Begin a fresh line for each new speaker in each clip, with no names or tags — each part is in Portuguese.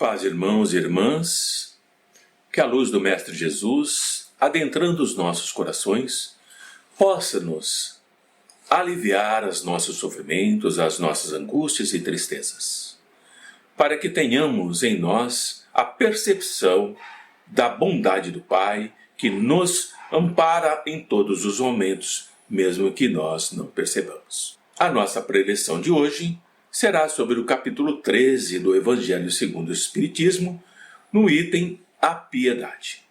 Paz, irmãos e irmãs, que a luz do Mestre Jesus, adentrando os nossos corações, possa nos aliviar os nossos sofrimentos, as nossas angústias e tristezas, para que tenhamos em nós a percepção da bondade do Pai, que nos ampara em todos os momentos, mesmo que nós não percebamos. A nossa preleção de hoje será sobre o capítulo 13 do Evangelho segundo o Espiritismo, no item A Piedade.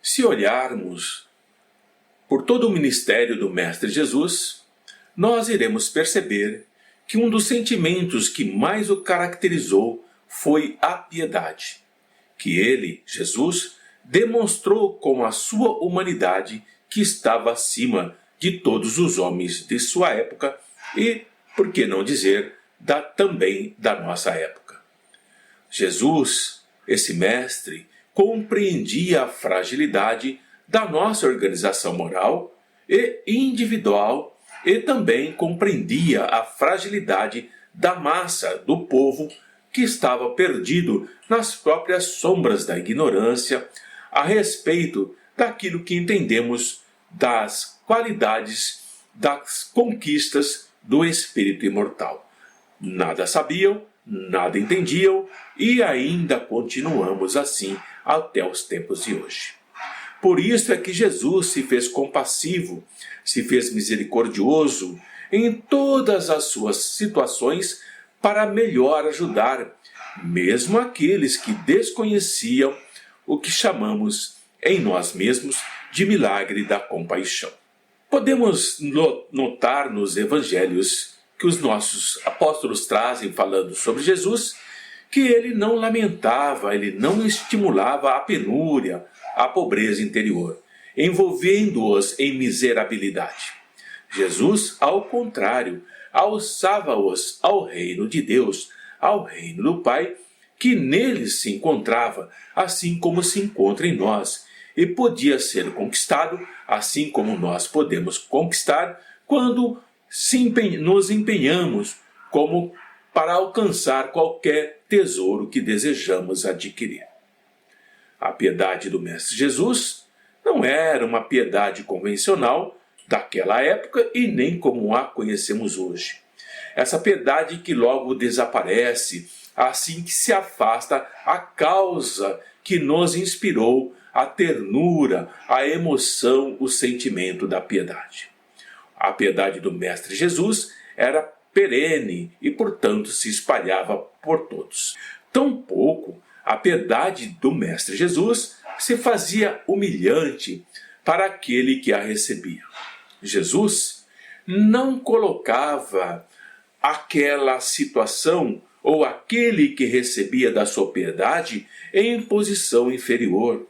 Se olharmos por todo o ministério do Mestre Jesus, nós iremos perceber que um dos sentimentos que mais o caracterizou foi a piedade, que ele, Jesus, demonstrou com a sua humanidade que estava acima de todos os homens de sua época e, por que não dizer, também da nossa época. Jesus, esse mestre, compreendia a fragilidade da nossa organização moral e individual e também compreendia a fragilidade da massa, do povo que estava perdido nas próprias sombras da ignorância a respeito daquilo que entendemos das qualidades, das conquistas do espírito imortal. Nada sabiam, nada entendiam e ainda continuamos assim até os tempos de hoje. Por isso é que Jesus se fez compassivo, se fez misericordioso em todas as suas situações para melhor ajudar, mesmo aqueles que desconheciam o que chamamos em nós mesmos de milagre da compaixão. Podemos notar nos evangelhos que os nossos apóstolos trazem falando sobre Jesus, que ele não lamentava, ele não estimulava a penúria, a pobreza interior, envolvendo-os em miserabilidade. Jesus, ao contrário, alçava-os ao reino de Deus, ao reino do Pai, que neles se encontrava, assim como se encontra em nós, e podia ser conquistado, assim como nós podemos conquistar, quando nos empenhamos como para alcançar qualquer tesouro que desejamos adquirir. A piedade do Mestre Jesus não era uma piedade convencional daquela época e nem como a conhecemos hoje. Essa piedade que logo desaparece assim que se afasta a causa que nos inspirou a ternura, a emoção, o sentimento da piedade. A piedade do Mestre Jesus era perene e, portanto, se espalhava por todos. Tampouco a piedade do Mestre Jesus se fazia humilhante para aquele que a recebia. Jesus não colocava aquela situação ou aquele que recebia da sua piedade em posição inferior,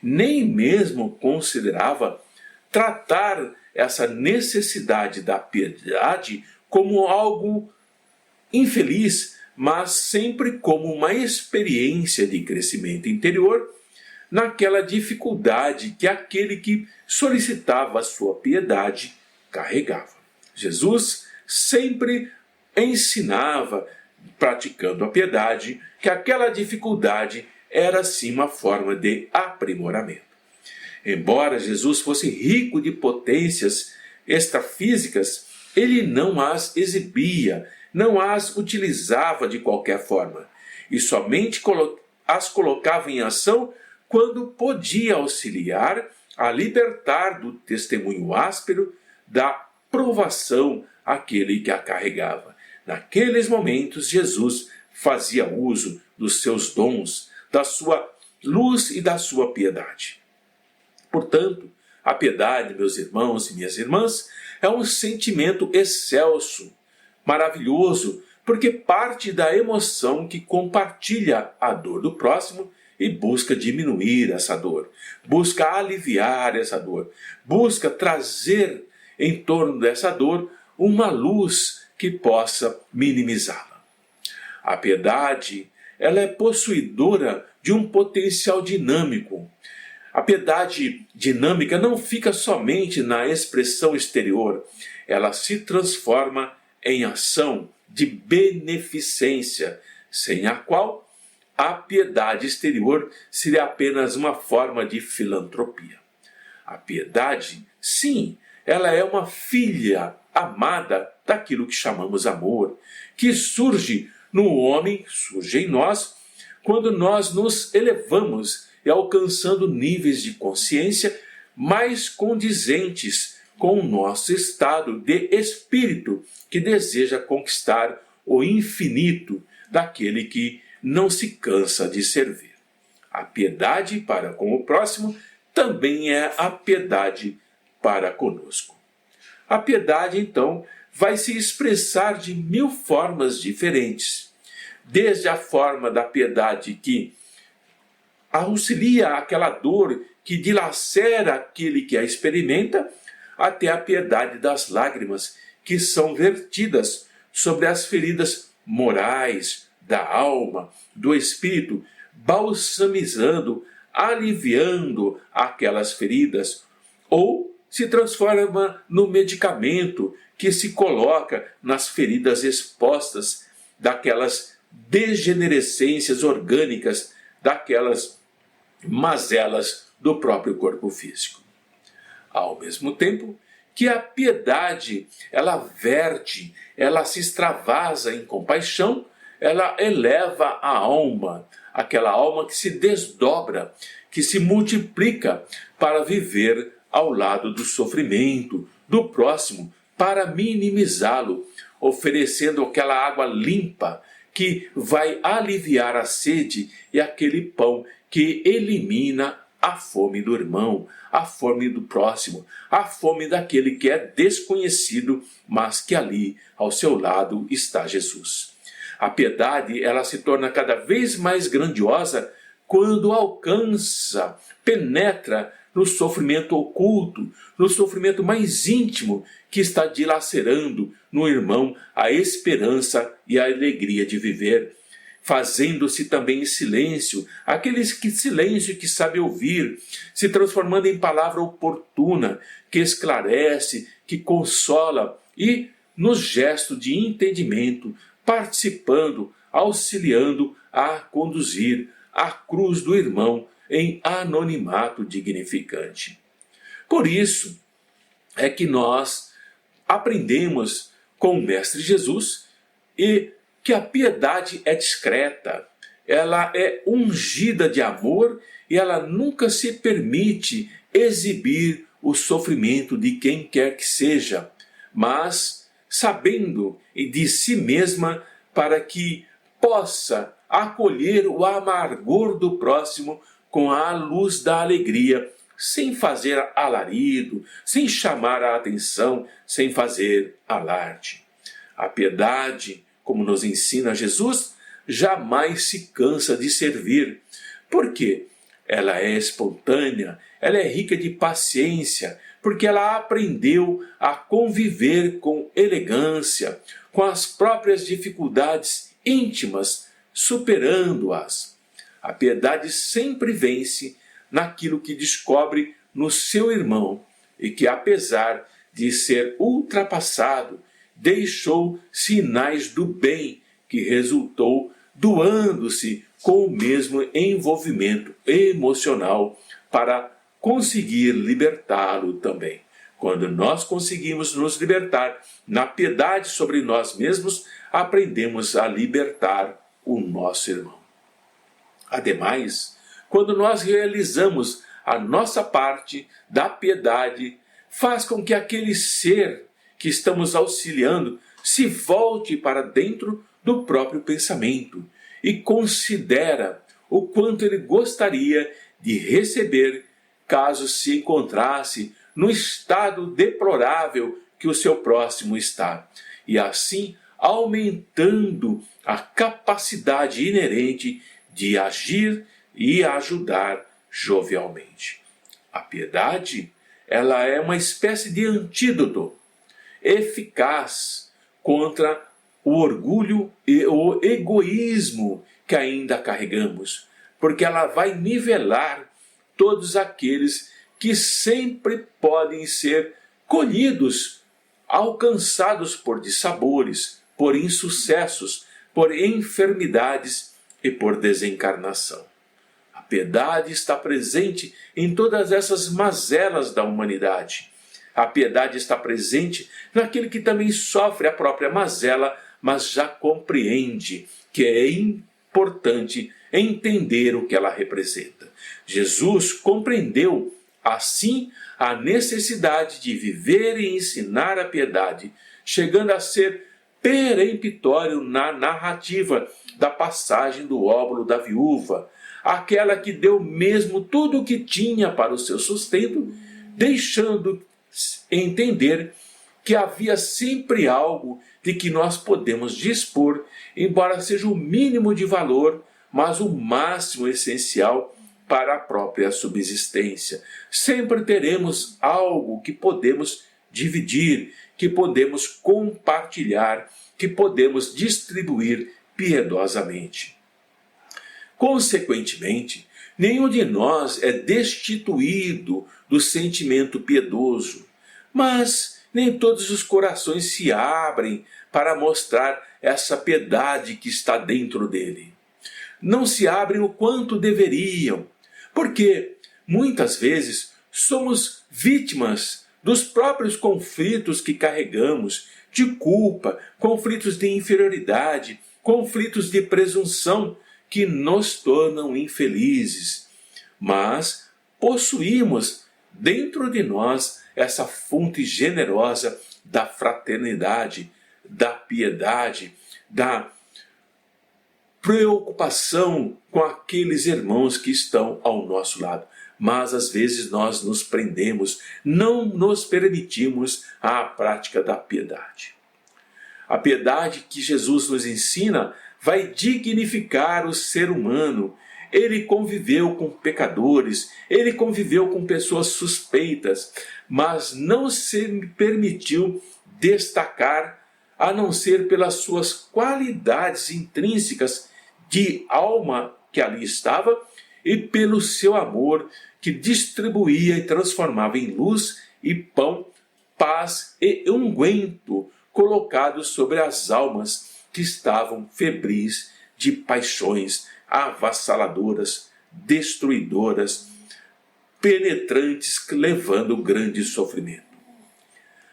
nem mesmo considerava tratar essa necessidade da piedade como algo infeliz, mas sempre como uma experiência de crescimento interior naquela dificuldade que aquele que solicitava a sua piedade carregava. Jesus sempre ensinava, praticando a piedade, que aquela dificuldade era sim uma forma de aprimoramento. Embora Jesus fosse rico de potências extrafísicas, ele não as exibia, não as utilizava de qualquer forma, e somente as colocava em ação quando podia auxiliar a libertar do testemunho áspero da provação aquele que a carregava. Naqueles momentos, Jesus fazia uso dos seus dons, da sua luz e da sua piedade. Portanto, a piedade, meus irmãos e minhas irmãs, é um sentimento excelso, maravilhoso, porque parte da emoção que compartilha a dor do próximo e busca diminuir essa dor, busca aliviar essa dor, busca trazer em torno dessa dor uma luz que possa minimizá-la. A piedade, ela é possuidora de um potencial dinâmico. A piedade dinâmica não fica somente na expressão exterior, ela se transforma em ação de beneficência, sem a qual a piedade exterior seria apenas uma forma de filantropia. A piedade, sim, ela é uma filha amada daquilo que chamamos amor, que surge no homem, surge em nós, quando nós nos elevamos e alcançando níveis de consciência mais condizentes com o nosso estado de espírito, que deseja conquistar o infinito daquele que não se cansa de servir. A piedade para com o próximo também é a piedade para conosco. A piedade, então, vai se expressar de 1000 formas diferentes. Desde a forma da piedade que auxilia aquela dor que dilacera aquele que a experimenta, até a piedade das lágrimas que são vertidas sobre as feridas morais, da alma, do espírito, balsamizando, aliviando aquelas feridas, ou se transforma no medicamento que se coloca nas feridas expostas daquelas degenerescências orgânicas, daquelas mazelas do próprio corpo físico. Ao mesmo tempo que a piedade, ela verte, ela se extravasa em compaixão, ela eleva a alma, aquela alma que se desdobra, que se multiplica para viver ao lado do sofrimento do próximo, para minimizá-lo, oferecendo aquela água limpa que vai aliviar a sede e aquele pão que elimina a fome do irmão, a fome do próximo, a fome daquele que é desconhecido, mas que ali, ao seu lado, está Jesus. A piedade, ela se torna cada vez mais grandiosa quando alcança, penetra no sofrimento oculto, no sofrimento mais íntimo que está dilacerando no irmão a esperança e a alegria de viver, fazendo-se também em silêncio, silêncio que sabe ouvir, se transformando em palavra oportuna, que esclarece, que consola e, no gesto de entendimento, participando, auxiliando a conduzir a cruz do irmão em anonimato dignificante. Por isso é que nós aprendemos com o Mestre Jesus e que a piedade é discreta, ela é ungida de amor e ela nunca se permite exibir o sofrimento de quem quer que seja, mas sabendo de si mesma para que possa acolher o amargor do próximo com a luz da alegria, sem fazer alarido, sem chamar a atenção, sem fazer alarde. A piedade, como nos ensina Jesus, jamais se cansa de servir. Por quê? Ela é espontânea, ela é rica de paciência, porque ela aprendeu a conviver com elegância, com as próprias dificuldades íntimas, superando-as. A piedade sempre vence naquilo que descobre no seu irmão e que, apesar de ser ultrapassado, deixou sinais do bem que resultou doando-se com o mesmo envolvimento emocional para conseguir libertá-lo também. Quando nós conseguimos nos libertar na piedade sobre nós mesmos, aprendemos a libertar o nosso irmão. Ademais, quando nós realizamos a nossa parte da piedade, faz com que aquele ser que estamos auxiliando se volte para dentro do próprio pensamento e considera o quanto ele gostaria de receber caso se encontrasse no estado deplorável que o seu próximo está, e assim aumentando a capacidade inerente de agir e ajudar jovialmente. A piedade, ela é uma espécie de antídoto eficaz contra o orgulho e o egoísmo que ainda carregamos, porque ela vai nivelar todos aqueles que sempre podem ser colhidos, alcançados por dissabores, por insucessos, por enfermidades e por desencarnação. A piedade está presente em todas essas mazelas da humanidade. A piedade está presente naquele que também sofre a própria mazela, mas já compreende que é importante entender o que ela representa. Jesus compreendeu, assim, a necessidade de viver e ensinar a piedade, chegando a ser peremptório na narrativa da passagem do óbolo da viúva, aquela que deu mesmo tudo o que tinha para o seu sustento, deixando entender que havia sempre algo de que nós podemos dispor, embora seja o mínimo de valor, mas o máximo essencial para a própria subsistência. Sempre teremos algo que podemos dividir, que podemos compartilhar, que podemos distribuir piedosamente. Consequentemente, nenhum de nós é destituído do sentimento piedoso, mas nem todos os corações se abrem para mostrar essa piedade que está dentro dele. Não se abrem o quanto deveriam, porque muitas vezes somos vítimas dos próprios conflitos que carregamos, de culpa, conflitos de inferioridade, conflitos de presunção que nos tornam infelizes. Mas possuímos dentro de nós essa fonte generosa da fraternidade, da piedade, da preocupação com aqueles irmãos que estão ao nosso lado. Mas às vezes nós nos prendemos, não nos permitimos a prática da piedade. A piedade que Jesus nos ensina vai dignificar o ser humano. Ele conviveu com pecadores, ele conviveu com pessoas suspeitas, mas não se permitiu destacar, a não ser pelas suas qualidades intrínsecas de alma que ali estava e pelo seu amor que distribuía e transformava em luz e pão, paz e unguento colocados sobre as almas que estavam febris de paixões avassaladoras, destruidoras, penetrantes, levando grande sofrimento.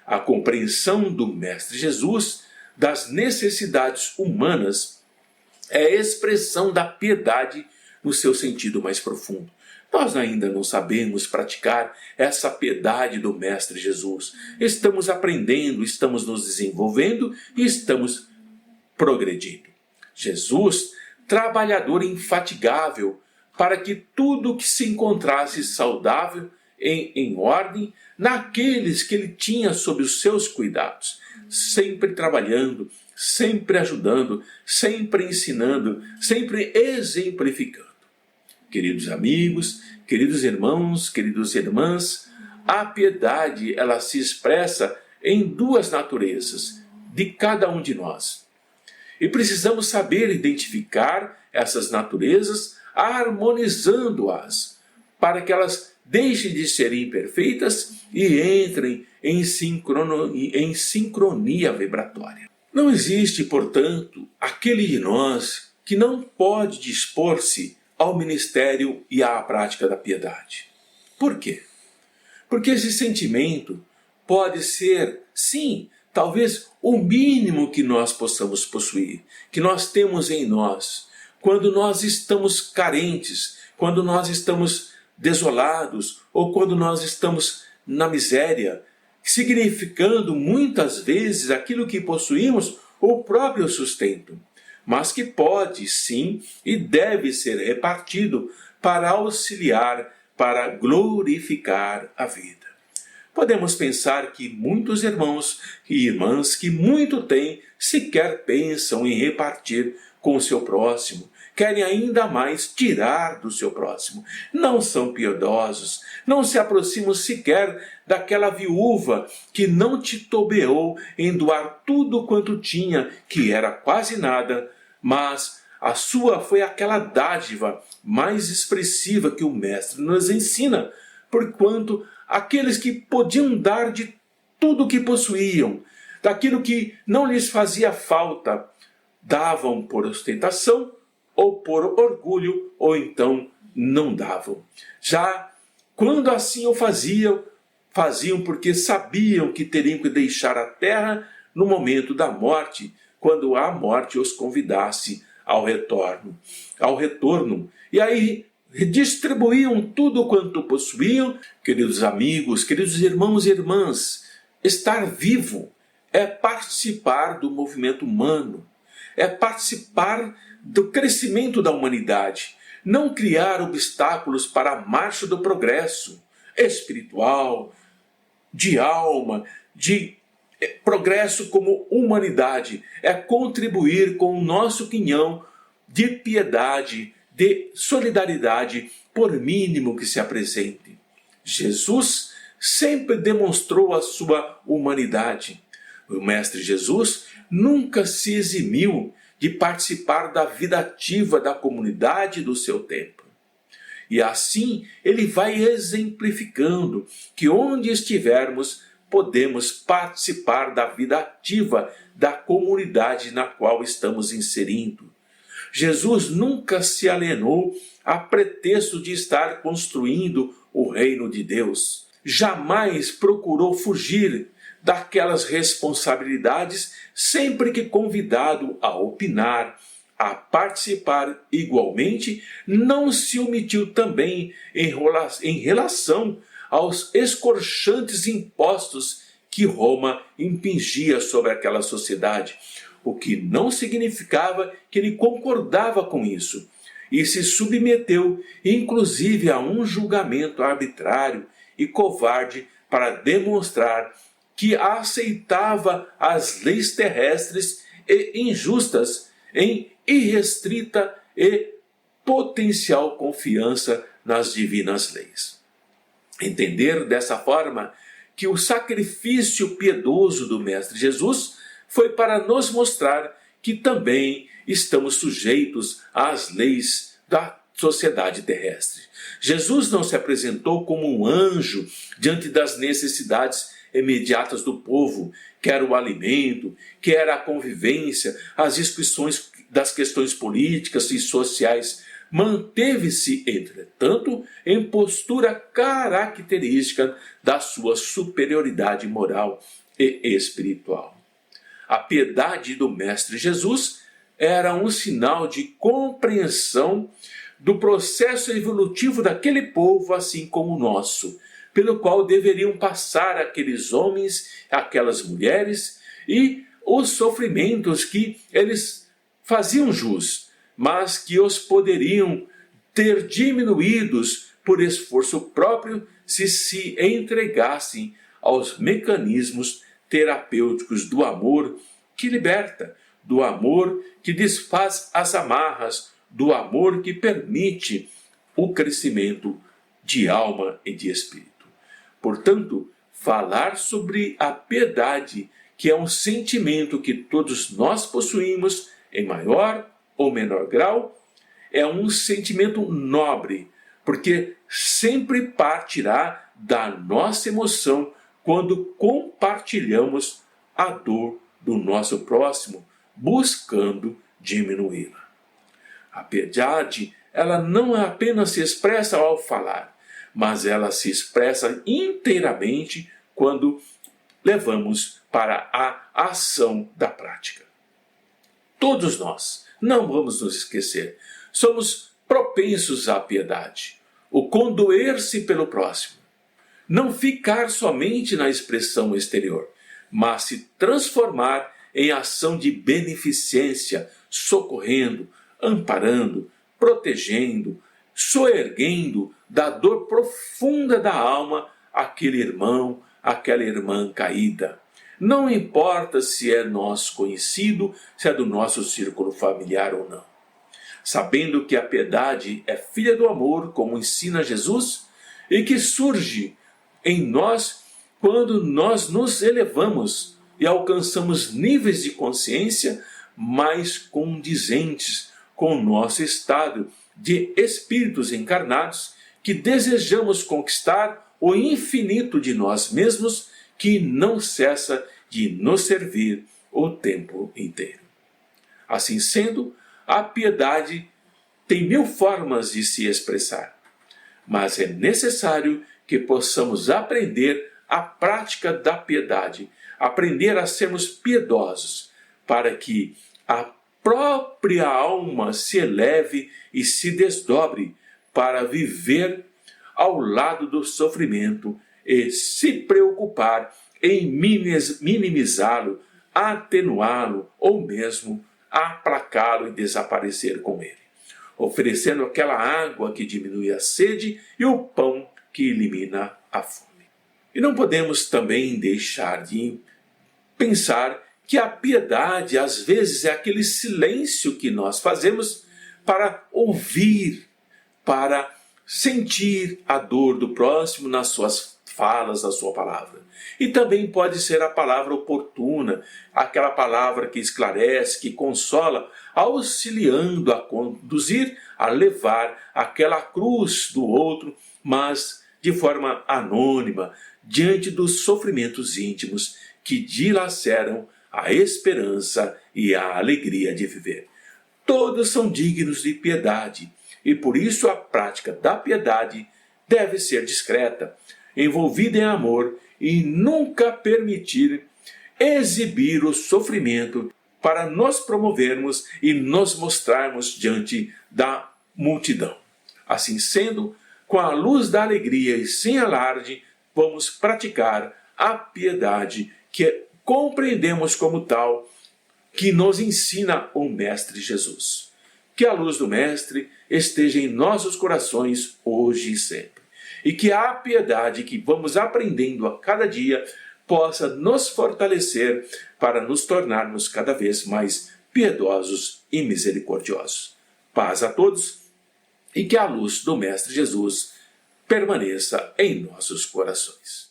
A compreensão do Mestre Jesus das necessidades humanas é a expressão da piedade no seu sentido mais profundo. Nós ainda não sabemos praticar essa piedade do Mestre Jesus. Estamos aprendendo, estamos nos desenvolvendo e estamos progredindo. Jesus, trabalhador infatigável, para que tudo que se encontrasse saudável, em ordem, naqueles que ele tinha sob os seus cuidados, sempre trabalhando, sempre ajudando, sempre ensinando, sempre exemplificando. Queridos amigos, queridos irmãos, queridas irmãs, a piedade ela se expressa em duas naturezas de cada um de nós. E precisamos saber identificar essas naturezas, harmonizando-as, para que elas deixem de ser imperfeitas e entrem em sincronia vibratória. Não existe, portanto, aquele de nós que não pode dispor-se ao ministério e à prática da piedade. Por quê? Porque esse sentimento pode ser, sim, talvez o mínimo que nós possamos possuir, que nós temos em nós, quando nós estamos carentes, quando nós estamos desolados ou quando nós estamos na miséria, significando muitas vezes aquilo que possuímos, o próprio sustento, mas que pode sim e deve ser repartido para auxiliar, para glorificar a vida. Podemos pensar que muitos irmãos e irmãs que muito têm sequer pensam em repartir com o seu próximo, querem ainda mais tirar do seu próximo. Não são piedosos, não se aproximam sequer daquela viúva que não titubeou em doar tudo quanto tinha, que era quase nada, mas a sua foi aquela dádiva mais expressiva que o Mestre nos ensina, porquanto aqueles que podiam dar de tudo o que possuíam, daquilo que não lhes fazia falta, davam por ostentação ou por orgulho, ou então não davam. Já quando assim o faziam porque sabiam que teriam que deixar a terra no momento da morte, quando a morte os convidasse ao retorno. E aí distribuíam tudo quanto possuíam. Queridos amigos, queridos irmãos e irmãs, estar vivo é participar do movimento humano, é participar do crescimento da humanidade, não criar obstáculos para a marcha do progresso espiritual, de alma, de progresso como humanidade, é contribuir com o nosso quinhão de piedade, de solidariedade, por mínimo que se apresente. Jesus sempre demonstrou a sua humanidade. O Mestre Jesus nunca se eximiu de participar da vida ativa da comunidade do seu tempo. E assim ele vai exemplificando que onde estivermos, podemos participar da vida ativa da comunidade na qual estamos inserindo. Jesus nunca se alienou a pretexto de estar construindo o reino de Deus. Jamais procurou fugir daquelas responsabilidades sempre que convidado a opinar, a participar igualmente, não se omitiu também em relação aos escorchantes impostos que Roma impingia sobre aquela sociedade, o que não significava que ele concordava com isso, e se submeteu inclusive a um julgamento arbitrário e covarde para demonstrar que aceitava as leis terrestres e injustas em irrestrita e potencial confiança nas divinas leis. Entender dessa forma que o sacrifício piedoso do Mestre Jesus foi para nos mostrar que também estamos sujeitos às leis da sociedade terrestre. Jesus não se apresentou como um anjo diante das necessidades imediatas do povo, quer o alimento, quer a convivência, as discussões das questões políticas e sociais. Manteve-se, entretanto, em postura característica da sua superioridade moral e espiritual. A piedade do Mestre Jesus era um sinal de compreensão do processo evolutivo daquele povo, assim como o nosso, pelo qual deveriam passar aqueles homens, aquelas mulheres, e os sofrimentos que eles faziam jus, mas que os poderiam ter diminuídos por esforço próprio se entregassem aos mecanismos terapêuticos do amor que liberta, do amor que desfaz as amarras, do amor que permite o crescimento de alma e de espírito. Portanto, falar sobre a piedade, que é um sentimento que todos nós possuímos em maior ou menor grau, é um sentimento nobre, porque sempre partirá da nossa emoção quando compartilhamos a dor do nosso próximo, buscando diminuí-la. A piedade, ela não apenas se expressa ao falar, mas ela se expressa inteiramente quando levamos para a ação da prática. Todos nós, não vamos nos esquecer, somos propensos à piedade, o condoer-se pelo próximo, não ficar somente na expressão exterior, mas se transformar em ação de beneficência, socorrendo, amparando, protegendo, soerguendo da dor profunda da alma aquele irmão, aquela irmã caída. Não importa se é nosso conhecido, se é do nosso círculo familiar ou não. Sabendo que a piedade é filha do amor, como ensina Jesus, e que surge em nós quando nós nos elevamos e alcançamos níveis de consciência mais condizentes com o nosso estado de espíritos encarnados que desejamos conquistar o infinito de nós mesmos que não cessa de nos servir o tempo inteiro. Assim sendo, a piedade tem mil formas de se expressar, mas é necessário que possamos aprender a prática da piedade, aprender a sermos piedosos, para que a própria alma se eleve e se desdobre para viver ao lado do sofrimento e se preocupar em minimizá-lo, atenuá-lo ou mesmo aplacá-lo e desaparecer com ele, oferecendo aquela água que diminui a sede e o pão que elimina a fome. E não podemos também deixar de pensar que a piedade às vezes é aquele silêncio que nós fazemos para ouvir, para sentir a dor do próximo nas suas falas, na sua palavra. E também pode ser a palavra oportuna, aquela palavra que esclarece, que consola, auxiliando a conduzir, a levar aquela cruz do outro, mas de forma anônima, diante dos sofrimentos íntimos que dilaceram a esperança e a alegria de viver. Todos são dignos de piedade, e por isso a prática da piedade deve ser discreta, envolvida em amor e nunca permitir exibir o sofrimento para nos promovermos e nos mostrarmos diante da multidão. Assim sendo, com a luz da alegria e sem alarde, vamos praticar a piedade que compreendemos como tal, que nos ensina o Mestre Jesus. Que a luz do Mestre esteja em nossos corações hoje e sempre. E que a piedade que vamos aprendendo a cada dia possa nos fortalecer para nos tornarmos cada vez mais piedosos e misericordiosos. Paz a todos e que a luz do Mestre Jesus permaneça em nossos corações.